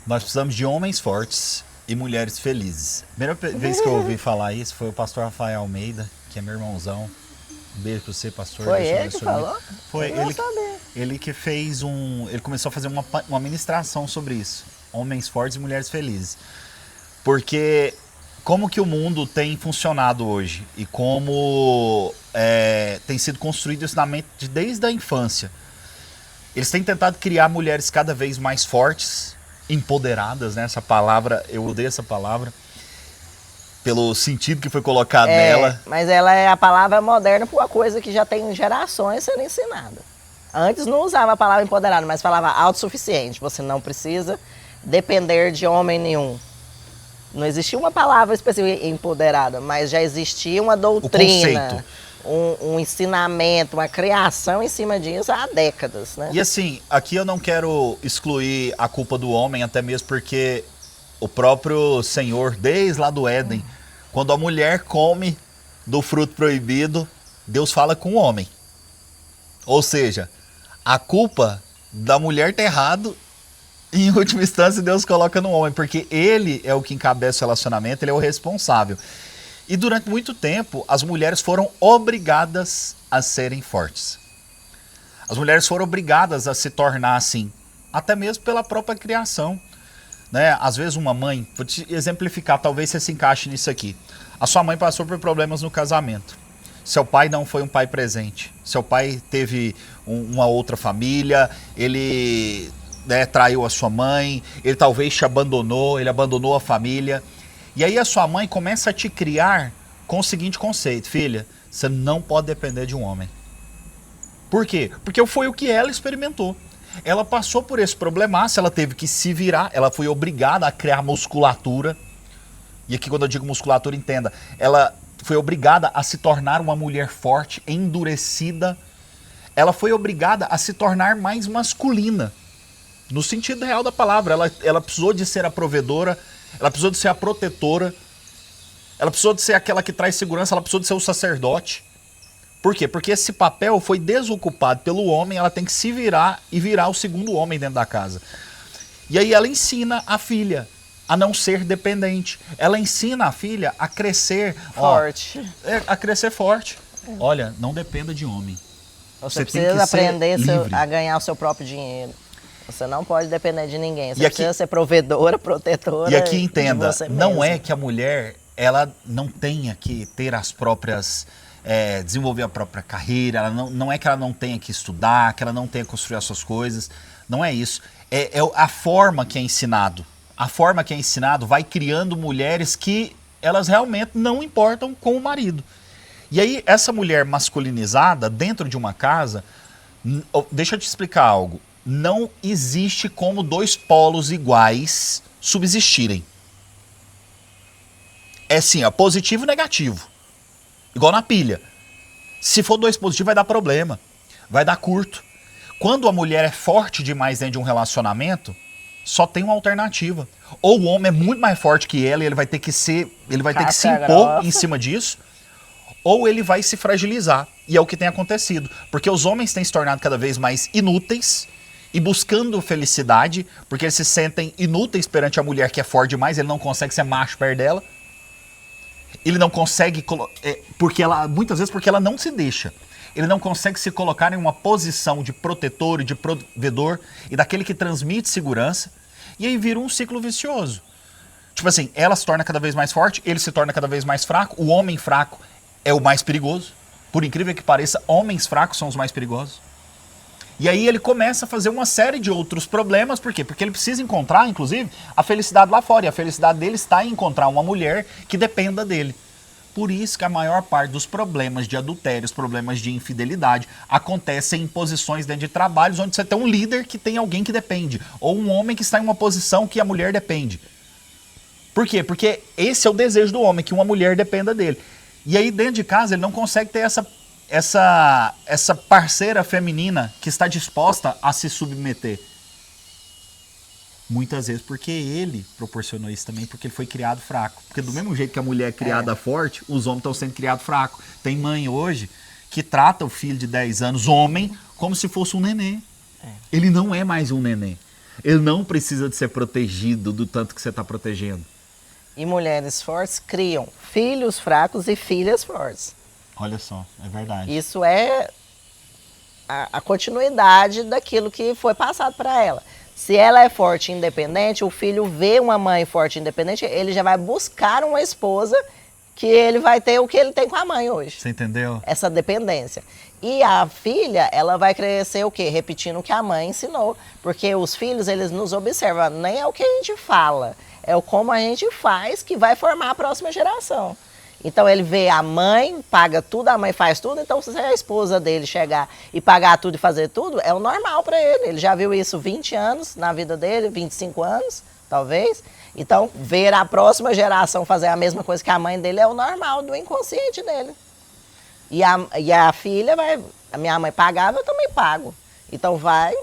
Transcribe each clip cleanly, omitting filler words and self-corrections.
Nós precisamos de homens fortes e mulheres felizes. A primeira vez que eu ouvi falar isso foi o pastor Rafael Almeida, que é meu irmãozão. Um beijo pra você, pastor. Foi Deus te ele que abençoe muito. falou? Foi Eu não ele, sabia. ele que fez um. Ele começou a fazer uma ministração sobre isso. Homens fortes e mulheres felizes. Porque como que o mundo tem funcionado hoje e como tem sido construído isso na mente desde a infância. Eles têm tentado criar mulheres cada vez mais fortes, empoderadas, né? Essa palavra, eu odeio essa palavra, pelo sentido que foi colocado nela. Mas ela é a palavra moderna para uma coisa que já tem gerações sendo ensinada. Antes não usava a palavra empoderado, mas falava autossuficiente. Você não precisa depender de homem nenhum. Não existia uma palavra específica empoderada, mas já existia uma doutrina, um ensinamento, uma criação em cima disso há décadas, né? E assim, aqui eu não quero excluir a culpa do homem, até mesmo porque o próprio Senhor, desde lá do Éden, quando a mulher come do fruto proibido, Deus fala com o homem. Ou seja, a culpa da mulher ter errado, em última instância, Deus coloca no homem, porque ele é o que encabeça o relacionamento, ele é o responsável. E durante muito tempo, as mulheres foram obrigadas a serem fortes. As mulheres foram obrigadas a se tornar assim, até mesmo pela própria criação. Né? Às vezes uma mãe, vou te exemplificar, talvez você se encaixe nisso aqui. A sua mãe passou por problemas no casamento. Seu pai não foi um pai presente. Seu pai teve uma outra família, ele traiu a sua mãe, ele talvez te abandonou, ele abandonou a família. E aí a sua mãe começa a te criar com o seguinte conceito: filha, você não pode depender de um homem. Por quê? Porque foi o que ela experimentou. Ela passou por esse problemaço, ela teve que se virar, ela foi obrigada a criar musculatura. E aqui quando eu digo musculatura, entenda, ela foi obrigada a se tornar uma mulher forte, endurecida. Ela foi obrigada a se tornar mais masculina. No sentido real da palavra, ela precisou de ser a provedora, ela precisou de ser a protetora, ela precisou de ser aquela que traz segurança, ela precisou de ser o sacerdote. Por quê? Porque esse papel foi desocupado pelo homem, ela tem que se virar e virar o segundo homem dentro da casa. E aí ela ensina a filha a não ser dependente. Ela ensina a filha a crescer forte. A crescer forte. Olha, não dependa de homem. Você precisa aprender a ganhar o seu próprio dinheiro. Você não pode depender de ninguém. Você precisa ser provedora, protetora. E aqui entenda, de você não mesmo. é que a mulher ela não tenha que ter as próprias... desenvolver a própria carreira, ela não é que ela não tenha que estudar, que ela não tenha que construir as suas coisas. Não é isso. É a forma que é ensinado. A forma que é ensinado vai criando mulheres que elas realmente não importam com o marido. E aí, essa mulher masculinizada dentro de uma casa, deixa eu te explicar algo. Não existe como dois polos iguais subsistirem. É sim, positivo e negativo. Igual na pilha. Se for dois positivos, vai dar problema. Vai dar curto. Quando a mulher é forte demais dentro de um relacionamento, só tem uma alternativa. Ou o homem é muito mais forte que ela e ele vai ter que se impor em cima disso, ou ele vai se fragilizar. E é o que tem acontecido. Porque os homens têm se tornado cada vez mais inúteis e buscando felicidade, porque eles se sentem inúteis perante a mulher que é forte demais, ele não consegue ser macho perto dela. Ele não consegue, muitas vezes porque ela não se deixa. Ele não consegue se colocar em uma posição de protetor e de provedor e daquele que transmite segurança. E aí vira um ciclo vicioso. Tipo assim, ela se torna cada vez mais forte, ele se torna cada vez mais fraco. O homem fraco é o mais perigoso. Por incrível que pareça, homens fracos são os mais perigosos. E aí ele começa a fazer uma série de outros problemas. Por quê? Porque ele precisa encontrar, inclusive, a felicidade lá fora. E a felicidade dele está em encontrar uma mulher que dependa dele. Por isso que a maior parte dos problemas de adultério, os problemas de infidelidade, acontecem em posições dentro de trabalhos onde você tem um líder que tem alguém que depende. Ou um homem que está em uma posição que a mulher depende. Por quê? Porque esse é o desejo do homem, que uma mulher dependa dele. E aí dentro de casa ele não consegue ter essa parceira feminina que está disposta a se submeter. Muitas vezes porque ele proporcionou isso também, porque ele foi criado fraco. Porque do mesmo jeito que a mulher é criada forte, os homens estão sendo criados fracos. Tem mãe hoje que trata o filho de 10 anos, homem, como se fosse um neném. Ele não é mais um neném. Ele não precisa de ser protegido do tanto que você está protegendo. E mulheres fortes criam filhos fracos e filhas fortes. Olha só, é verdade. Isso é a continuidade daquilo que foi passado para ela. Se ela é forte e independente, o filho vê uma mãe forte e independente, ele já vai buscar uma esposa que ele vai ter o que ele tem com a mãe hoje. Você entendeu? Essa dependência. E a filha, ela vai crescer o quê? Repetindo o que a mãe ensinou. Porque os filhos, eles nos observam. Nem é o que a gente fala, é o como a gente faz que vai formar a próxima geração. Então ele vê a mãe, paga tudo, a mãe faz tudo. Então se a esposa dele chegar e pagar tudo e fazer tudo, é o normal para ele. Ele já viu isso 20 anos na vida dele, 25 anos, talvez. Então ver a próxima geração fazer a mesma coisa que a mãe dele é o normal do inconsciente dele. E a filha vai, a minha mãe pagava, eu também pago. Então vai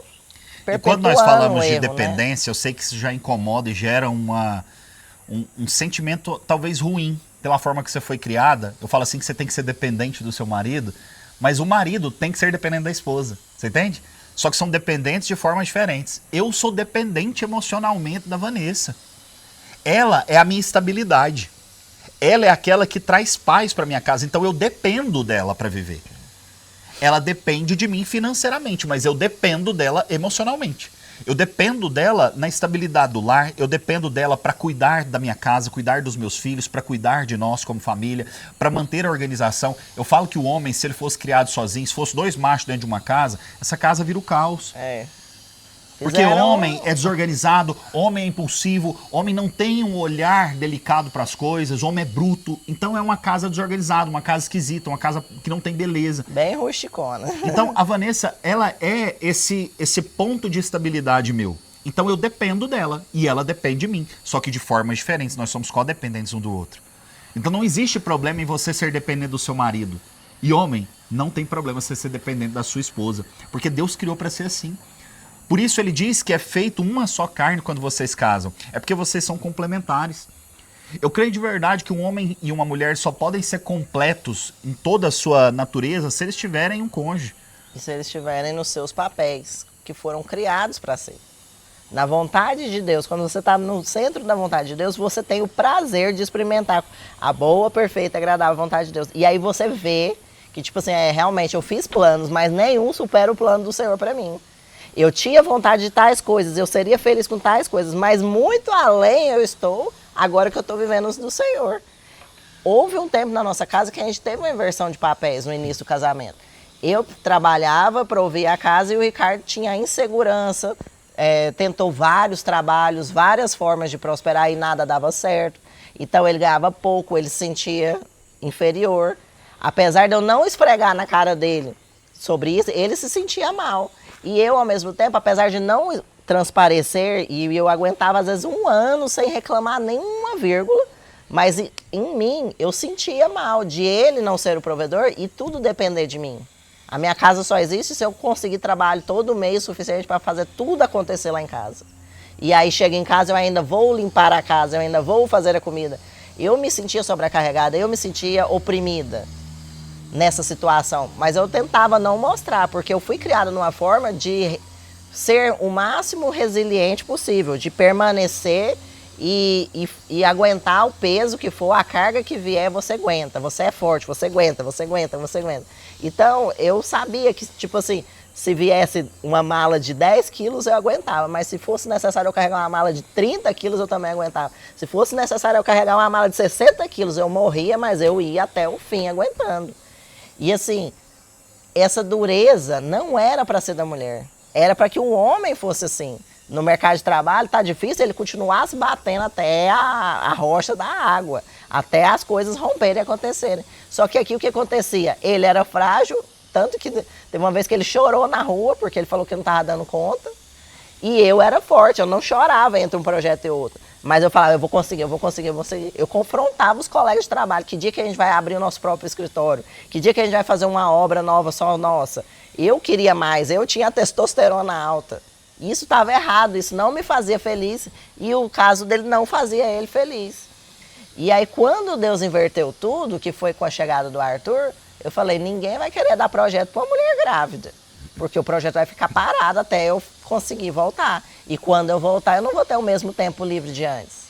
perpetuando. E quando nós falamos de erro, dependência, né? Eu sei que isso já incomoda e gera um sentimento talvez ruim pela forma que você foi criada. Eu falo assim que você tem que ser dependente do seu marido, mas o marido tem que ser dependente da esposa. Você entende? Só que são dependentes de formas diferentes. Eu sou dependente emocionalmente da Vanessa. Ela é a minha estabilidade. Ela é aquela que traz paz para minha casa, então eu dependo dela para viver. Ela depende de mim financeiramente, mas eu dependo dela emocionalmente. Eu dependo dela na estabilidade do lar, eu dependo dela para cuidar da minha casa, cuidar dos meus filhos, para cuidar de nós como família, para manter a organização. Eu falo que o homem, se ele fosse criado sozinho, se fosse dois machos dentro de uma casa, essa casa vira o caos. É. Porque homem é desorganizado, homem é impulsivo, homem não tem um olhar delicado para as coisas, homem é bruto. Então é uma casa desorganizada, uma casa esquisita, uma casa que não tem beleza. Bem rusticona. Então a Vanessa, ela é esse ponto de estabilidade meu. Então eu dependo dela e ela depende de mim, só que de formas diferentes, nós somos codependentes um do outro. Então não existe problema em você ser dependente do seu marido. E homem, não tem problema você ser dependente da sua esposa, porque Deus criou para ser assim. Por isso ele diz que é feito uma só carne quando vocês casam. É porque vocês são complementares. Eu creio de verdade que um homem e uma mulher só podem ser completos em toda a sua natureza se eles tiverem um cônjuge. E se eles estiverem nos seus papéis, que foram criados para ser. Na vontade de Deus, quando você está no centro da vontade de Deus, você tem o prazer de experimentar a boa, perfeita, agradável vontade de Deus. E aí você vê que, tipo assim, realmente eu fiz planos, mas nenhum supera o plano do Senhor para mim. Eu tinha vontade de tais coisas, eu seria feliz com tais coisas, mas muito além eu estou agora que eu estou vivendo os do Senhor. Houve um tempo na nossa casa que a gente teve uma inversão de papéis no início do casamento. Eu trabalhava, provia a casa e o Ricardo tinha insegurança, tentou vários trabalhos, várias formas de prosperar e nada dava certo. Então ele ganhava pouco, ele se sentia inferior. Apesar de eu não esfregar na cara dele sobre isso, ele se sentia mal. E eu, ao mesmo tempo, apesar de não transparecer, e eu aguentava às vezes 1 ano sem reclamar nenhuma vírgula, mas em mim eu sentia mal de ele não ser o provedor e tudo depender de mim. A minha casa só existe se eu conseguir trabalho todo mês suficiente para fazer tudo acontecer lá em casa. E aí chega em casa, eu ainda vou limpar a casa, eu ainda vou fazer a comida. Eu me sentia sobrecarregada, eu me sentia oprimida nessa situação, mas eu tentava não mostrar, porque eu fui criada numa forma de ser o máximo resiliente possível, de permanecer e aguentar o peso que for, a carga que vier, você aguenta, você é forte, você aguenta, você aguenta, você aguenta. Então, eu sabia que, tipo assim, se viesse uma mala de 10 quilos, eu aguentava, mas se fosse necessário eu carregar uma mala de 30 quilos, eu também aguentava. Se fosse necessário eu carregar uma mala de 60 quilos, eu morria, mas eu ia até o fim aguentando. E assim, essa dureza não era para ser da mulher, era para que o homem fosse assim. No mercado de trabalho tá difícil, ele continuasse batendo até a rocha da água, até as coisas romperem e acontecerem. Só que aqui o que acontecia? Ele era frágil, tanto que teve uma vez que ele chorou na rua, porque ele falou que não estava dando conta. E eu era forte, eu não chorava entre um projeto e outro. Mas eu falava, eu vou conseguir, eu vou conseguir, eu vou conseguir. Eu confrontava os colegas de trabalho. Que dia que a gente vai abrir o nosso próprio escritório? Que dia que a gente vai fazer uma obra nova só nossa? Eu queria mais, eu tinha a testosterona alta. Isso estava errado, isso não me fazia feliz. E o caso dele não fazia ele feliz. E aí quando Deus inverteu tudo, que foi com a chegada do Arthur, eu falei, ninguém vai querer dar projeto para uma mulher grávida. Porque o projeto vai ficar parado até eu conseguir voltar. E quando eu voltar, eu não vou ter o mesmo tempo livre de antes.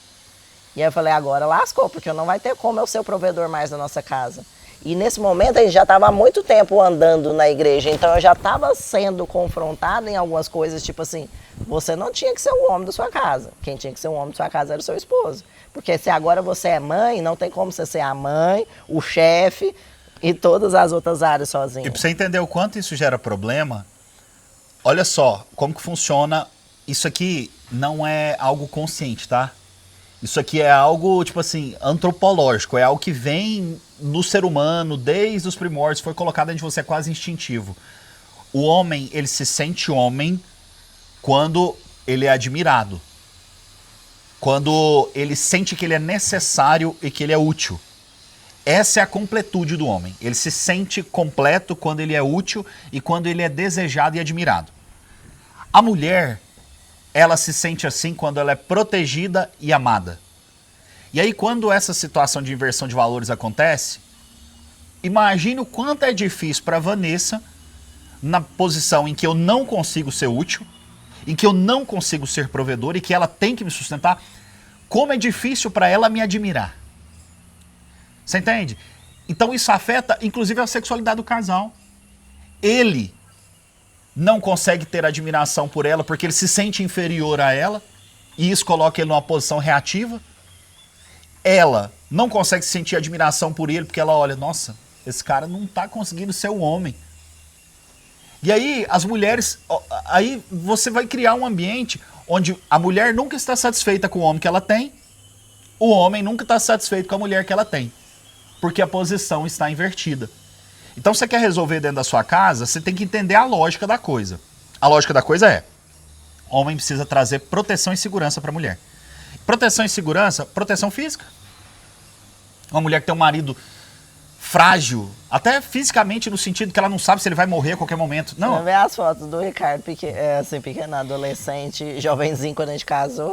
E aí eu falei, agora lascou, porque não vai ter como eu ser o provedor mais da nossa casa. E nesse momento a gente já estava há muito tempo andando na igreja, então eu já estava sendo confrontada em algumas coisas, tipo assim, você não tinha que ser o homem da sua casa. Quem tinha que ser o homem da sua casa era o seu esposo. Porque se agora você é mãe, não tem como você ser a mãe, o chefe e todas as outras áreas sozinho. E para você entender o quanto isso gera problema, olha só como que funciona. Isso aqui não é algo consciente, tá? Isso aqui é algo, tipo assim, antropológico. É algo que vem no ser humano, desde os primórdios, foi colocado dentro de você, é quase instintivo. O homem, ele se sente homem quando ele é admirado. Quando ele sente que ele é necessário e que ele é útil. Essa é a completude do homem. Ele se sente completo quando ele é útil e quando ele é desejado e admirado. A mulher, ela se sente assim quando ela é protegida e amada. E aí, quando essa situação de inversão de valores acontece, imagine o quanto é difícil para Vanessa, na posição em que eu não consigo ser útil, em que eu não consigo ser provedor e que ela tem que me sustentar, como é difícil para ela me admirar. Você entende? Então isso afeta, inclusive, a sexualidade do casal. Ele não consegue ter admiração por ela porque ele se sente inferior a ela e isso coloca ele numa posição reativa. Ela não consegue sentir admiração por ele porque ela olha, nossa, esse cara não tá conseguindo ser um homem. E aí as mulheres, aí você vai criar um ambiente onde a mulher nunca está satisfeita com o homem que ela tem, o homem nunca está satisfeito com a mulher que ela tem, porque a posição está invertida. Então você quer resolver dentro da sua casa, você tem que entender a lógica da coisa. A lógica da coisa é, o homem precisa trazer proteção e segurança para a mulher. Proteção e segurança, proteção física. Uma mulher que tem um marido frágil, até fisicamente no sentido que ela não sabe se ele vai morrer a qualquer momento. Não. Você vê as fotos do Ricardo, assim, pequeno, adolescente, jovenzinho quando a gente casou.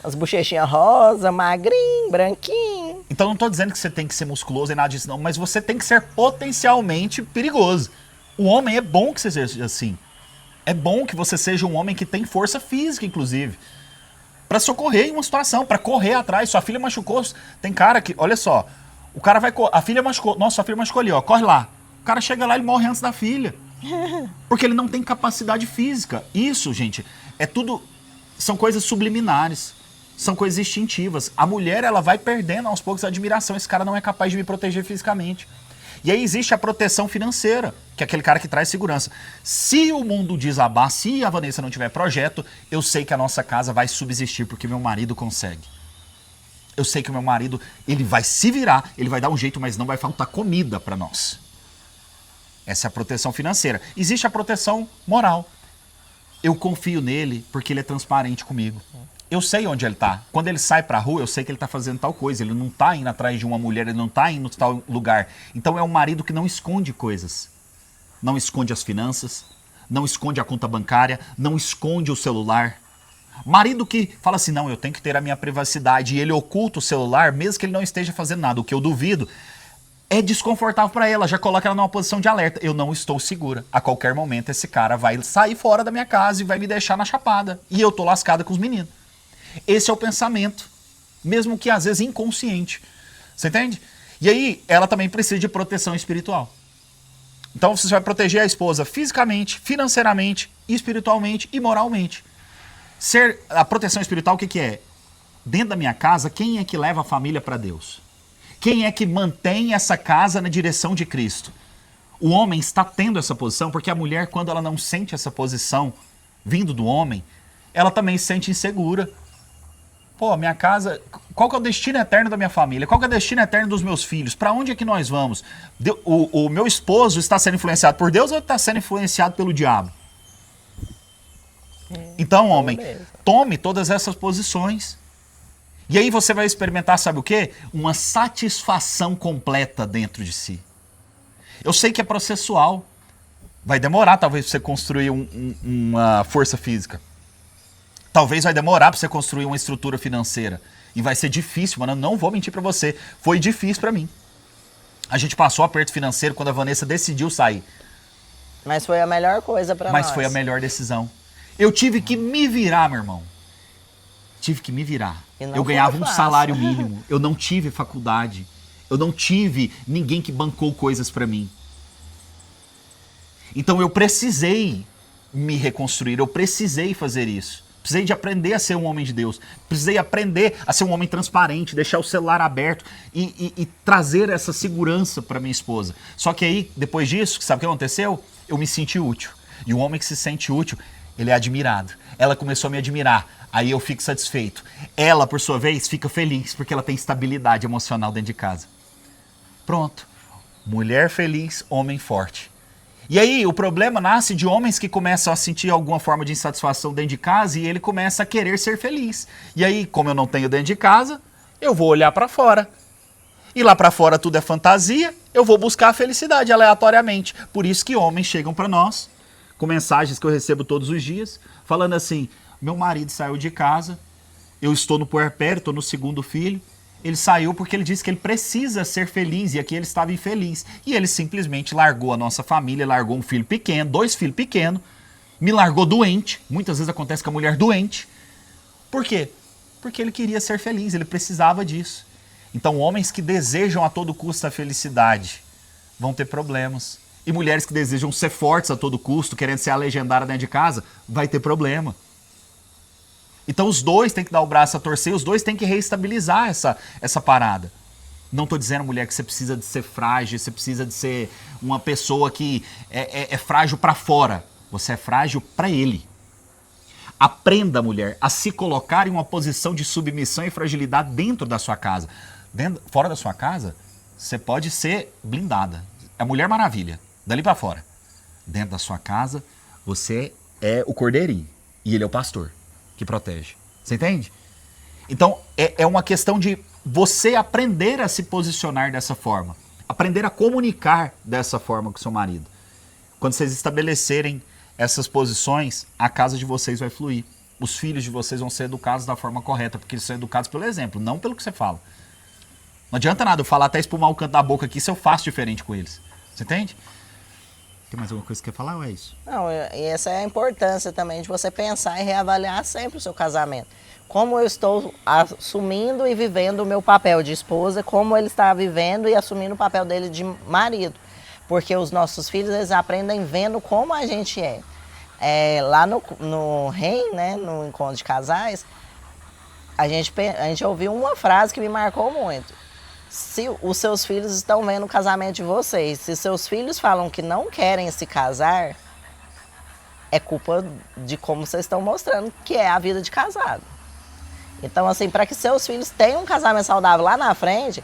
As bochechinhas rosa, magrinho, branquinho. Então não estou dizendo que você tem que ser musculoso e nada disso não, mas você tem que ser potencialmente perigoso. O homem é bom que você seja assim. É bom que você seja um homem que tem força física, inclusive. Para socorrer em uma situação, para correr atrás. Sua filha machucou. Tem cara que, olha só, o cara vai... A filha machucou. Nossa, sua filha machucou ali, ó. Corre lá. O cara chega lá e ele morre antes da filha. Porque ele não tem capacidade física. Isso, gente, é tudo... São coisas subliminares. São coisas instintivas. A mulher, ela vai perdendo aos poucos a admiração. Esse cara não é capaz de me proteger fisicamente. E aí existe a proteção financeira, que é aquele cara que traz segurança. Se o mundo desabar, se a Vanessa não tiver projeto, eu sei que a nossa casa vai subsistir, porque meu marido consegue. Eu sei que o meu marido, ele vai se virar, ele vai dar um jeito, mas não vai faltar comida para nós. Essa é a proteção financeira. Existe a proteção moral. Eu confio nele porque ele é transparente comigo. Eu sei onde ele tá. Quando ele sai pra rua, eu sei que ele tá fazendo tal coisa. Ele não tá indo atrás de uma mulher, ele não tá indo em tal lugar. Então é um marido que não esconde coisas. Não esconde as finanças, não esconde a conta bancária, não esconde o celular. Marido que fala assim, não, eu tenho que ter a minha privacidade, e ele oculta o celular, mesmo que ele não esteja fazendo nada. O que eu duvido é desconfortável para ela, já coloca ela numa posição de alerta. Eu não estou segura. A qualquer momento esse cara vai sair fora da minha casa e vai me deixar na chapada. E eu tô lascada com os meninos. Esse é o pensamento, mesmo que às vezes inconsciente. Você entende? E aí, ela também precisa de proteção espiritual. Então você vai proteger a esposa fisicamente, financeiramente, espiritualmente e moralmente. A proteção espiritual, o que é? Dentro da minha casa, quem é que leva a família para Deus? Quem é que mantém essa casa na direção de Cristo? O homem está tendo essa posição porque a mulher, quando ela não sente essa posição vindo do homem, ela também se sente insegura. Pô, minha casa, qual que é o destino eterno da minha família? Qual que é o destino eterno dos meus filhos? Para onde é que nós vamos? O meu esposo está sendo influenciado por Deus ou está sendo influenciado pelo diabo? Então, homem, tome todas essas posições. E aí você vai experimentar, sabe o quê? Uma satisfação completa dentro de si. Eu sei que é processual. Vai demorar, talvez, para você construir uma força física. Talvez vai demorar para você construir uma estrutura financeira. E vai ser difícil, mano. Eu não vou mentir para você. Foi difícil para mim. A gente passou aperto financeiro quando a Vanessa decidiu sair. Mas foi a melhor coisa para nós. Mas foi a melhor decisão. Eu tive que me virar, meu irmão. Tive que me virar. Eu foi ganhava um fácil. salário mínimo. Eu não tive faculdade. Eu não tive ninguém que bancou coisas pra mim. Então eu precisei me reconstruir. Eu precisei fazer isso. Precisei de aprender a ser um homem de Deus. Precisei aprender a ser um homem transparente, deixar o celular aberto e trazer essa segurança para minha esposa. Só que aí, depois disso, sabe o que aconteceu? Eu me senti útil. E o homem que se sente útil, ele é admirado. Ela começou a me admirar. Aí eu fico satisfeito. Ela, por sua vez, fica feliz porque ela tem estabilidade emocional dentro de casa. Pronto. Mulher feliz, homem forte. E aí, o problema nasce de homens que começam a sentir alguma forma de insatisfação dentro de casa e ele começa a querer ser feliz. E aí, como eu não tenho dentro de casa, eu vou olhar pra fora. E lá pra fora tudo é fantasia, eu vou buscar a felicidade aleatoriamente. Por isso que homens chegam pra nós, com mensagens que eu recebo todos os dias, falando assim, meu marido saiu de casa, eu estou no puerpério, estou no segundo filho, ele saiu porque ele disse que ele precisa ser feliz e aqui ele estava infeliz. E ele simplesmente largou a nossa família, largou um filho pequeno, 2 filhos pequenos, me largou doente. Muitas vezes acontece com a mulher doente. Por quê? Porque ele queria ser feliz, ele precisava disso. Então homens que desejam a todo custo a felicidade vão ter problemas. E mulheres que desejam ser fortes a todo custo, querendo ser a legendária dentro de casa, vai ter problema. Então os dois têm que dar o braço a torcer, os dois têm que reestabilizar essa parada. Não estou dizendo, mulher, que você precisa de ser frágil, você precisa de ser uma pessoa que é frágil para fora. Você é frágil para ele. Aprenda, mulher, a se colocar em uma posição de submissão e fragilidade dentro da sua casa. Fora da sua casa, você pode ser blindada. É a Mulher Maravilha, dali para fora. Dentro da sua casa, você é o cordeirinho e ele é o pastor que protege. Você entende? Então, é uma questão de você aprender a se posicionar dessa forma. Aprender a comunicar dessa forma com seu marido. Quando vocês estabelecerem essas posições, a casa de vocês vai fluir. Os filhos de vocês vão ser educados da forma correta, porque eles são educados pelo exemplo, não pelo que você fala. Não adianta nada eu falar até espumar o canto da boca aqui se eu faço diferente com eles. Você entende? Tem mais alguma coisa que você quer falar ou é isso? Não, e essa é a importância também de você pensar e reavaliar sempre o seu casamento. Como eu estou assumindo e vivendo o meu papel de esposa, como ele está vivendo e assumindo o papel dele de marido. Porque os nossos filhos, eles aprendem vendo como a gente é. Lá no REM, né, no encontro de casais, a gente ouviu uma frase que me marcou muito. Se os seus filhos estão vendo o casamento de vocês, se seus filhos falam que não querem se casar, é culpa de como vocês estão mostrando que é a vida de casado. Então, assim, para que seus filhos tenham um casamento saudável lá na frente,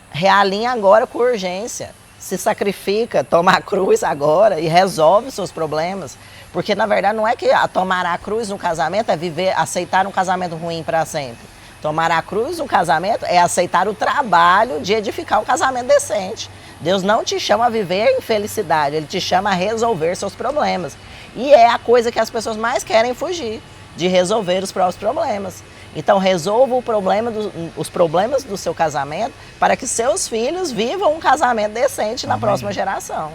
realinha agora com urgência. Se sacrifica, toma a cruz agora e resolve os seus problemas. Porque, na verdade, não é que tomar a cruz no casamento é aceitar um casamento ruim para sempre. Tomar a cruz no casamento é aceitar o trabalho de edificar um casamento decente. Deus não te chama a viver em felicidade, Ele te chama a resolver seus problemas. E é a coisa que as pessoas mais querem fugir, de resolver os próprios problemas. Então resolva os problemas do seu casamento para que seus filhos vivam um casamento decente na próxima geração.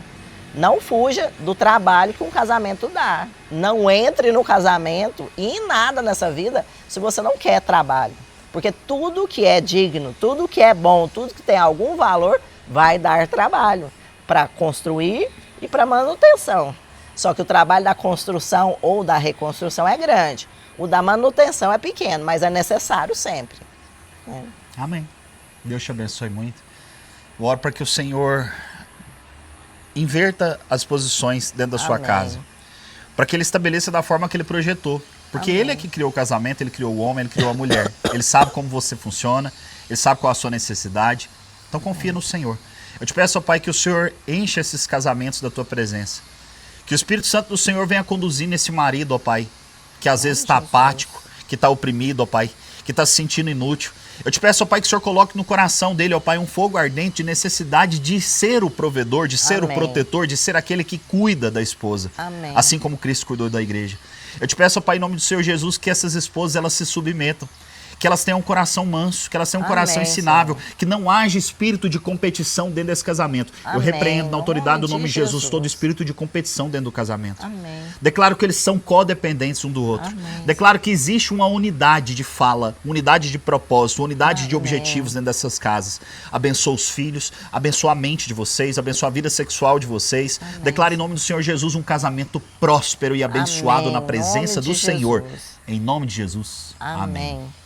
Não fuja do trabalho que um casamento dá. Não entre no casamento e em nada nessa vida se você não quer trabalho. Porque tudo que é digno, tudo que é bom, tudo que tem algum valor, vai dar trabalho para construir e para manutenção. Só que o trabalho da construção ou da reconstrução é grande. O da manutenção é pequeno, mas é necessário sempre. Amém. Deus te abençoe muito. Eu oro para que o Senhor inverta as posições dentro da sua Amém. casa. Para que Ele estabeleça da forma que Ele projetou. Porque Amém. Ele é que criou o casamento, Ele criou o homem, Ele criou a mulher. Ele sabe como você funciona, Ele sabe qual é a sua necessidade. Então confia no Senhor. Eu te peço, ó Pai, que o Senhor encha esses casamentos da Tua presença. Que o Espírito Santo do Senhor venha conduzindo esse marido, ó Pai, que às vezes está apático, que está oprimido, ó Pai, que está se sentindo inútil. Eu te peço, ó Pai, que o Senhor coloque no coração dele, ó Pai, um fogo ardente de necessidade de ser o provedor, de ser Amém. o protetor, de ser aquele que cuida da esposa. Amém. Assim como Cristo cuidou da igreja. Eu te peço, ó Pai, em nome do Senhor Jesus, que essas esposas elas se submetam. que elas tenham um coração manso, que elas tenham um coração Amém, ensinável, Senhor. que não haja espírito de competição dentro desse casamento. Eu Amém. repreendo na autoridade do Em nome de Jesus Jesus. todo espírito de competição dentro do casamento. Amém. Declaro que eles são codependentes um do outro. Amém. Declaro que existe uma unidade de fala, unidade de propósito, unidade de Amém. objetivos dentro dessas casas. Abençoa os filhos, abençoa a mente de vocês, abençoa a vida sexual de vocês. Amém. Declaro em nome do Senhor Jesus um casamento próspero e abençoado Amém. na Em presença nome do de Senhor. Jesus. Em nome de Jesus. Amém.